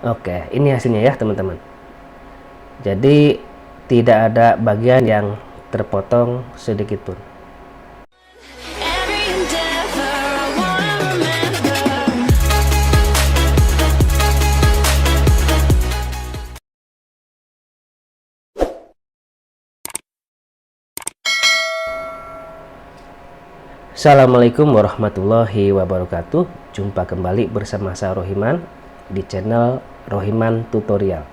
Oke, ini hasilnya ya teman-teman. Jadi tidak ada bagian yang terpotong sedikit pun. Assalamualaikum warahmatullahi wabarakatuh. Jumpa kembali bersama saya Rohiman di channel Rohiman Tutorial.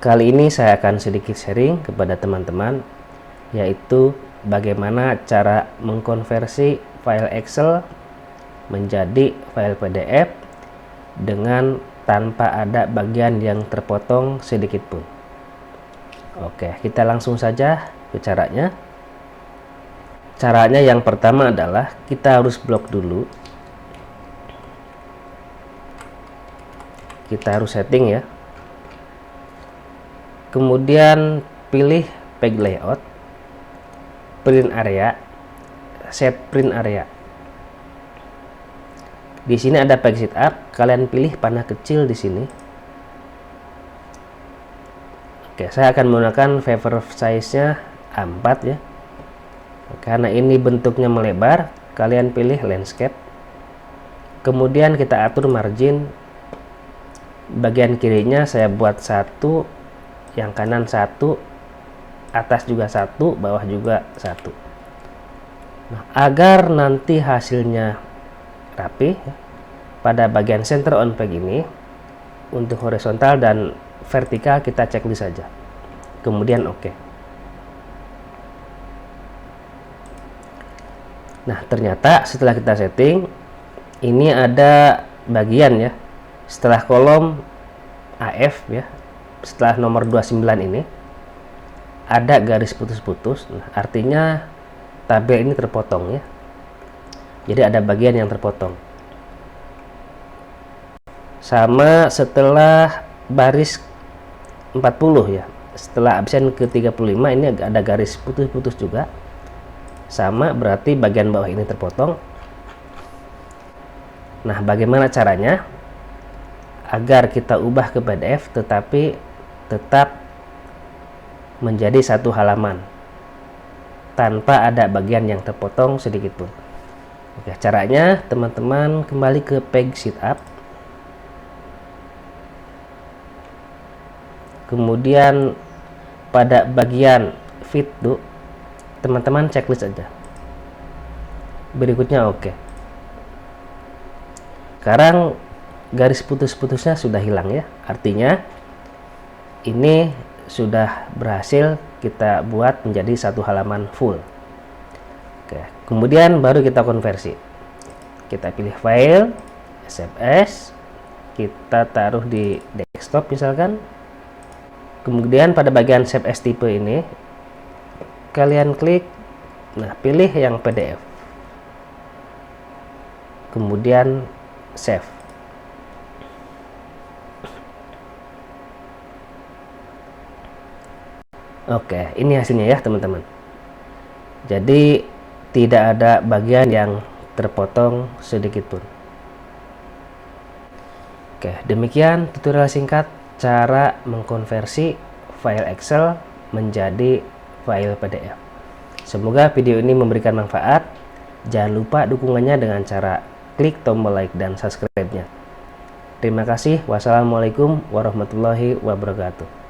Kali ini saya akan sedikit sharing kepada teman-teman, yaitu bagaimana cara mengkonversi file Excel menjadi file PDF dengan tanpa ada bagian yang terpotong sedikit pun. Oke, kita langsung saja ke caranya. Caranya yang pertama adalah kita harus blok dulu. Kita harus setting ya. Kemudian pilih page layout, print area, set print area. Di sini ada page setup, kalian pilih panah kecil di sini. Oke, saya akan menggunakan favor size-nya A4 ya. Karena ini bentuknya melebar, kalian pilih landscape. Kemudian kita atur margin. Bagian kirinya saya buat 1, yang kanan 1, atas juga 1, bawah juga 1. Nah, agar nanti hasilnya rapi, pada bagian center on page ini, untuk horizontal dan vertikal kita checklist saja. Kemudian oke. Nah, ternyata setelah kita setting, ini ada bagian ya, setelah kolom AF ya, setelah nomor 29 ini ada garis putus-putus. Nah, artinya tabel ini terpotong ya. Jadi ada bagian yang terpotong. Sama setelah baris 40 ya, setelah absen ke 35 ini ada garis putus-putus juga. Sama, berarti bagian bawah ini terpotong. Nah, bagaimana caranya agar kita ubah ke PDF tetapi tetap menjadi satu halaman tanpa ada bagian yang terpotong sedikit pun? Oke, caranya teman-teman kembali ke page setup, kemudian pada bagian fit to, teman-teman checklist aja. Berikutnya oke. Sekarang garis putus-putusnya sudah hilang ya. Artinya ini sudah berhasil kita buat menjadi satu halaman full. Oke, kemudian baru kita konversi. Kita pilih file, SFS, kita taruh di desktop misalkan. Kemudian pada bagian save as type ini kalian klik, nah pilih yang PDF, kemudian save. Oke, ini hasilnya ya teman-teman. Jadi tidak ada bagian yang terpotong sedikit pun. Oke, demikian tutorial singkat cara mengkonversi file Excel menjadi file PDF. Semoga video ini memberikan manfaat. Jangan lupa dukungannya dengan cara klik tombol like dan subscribe-nya. Terima kasih. Wassalamualaikum warahmatullahi wabarakatuh.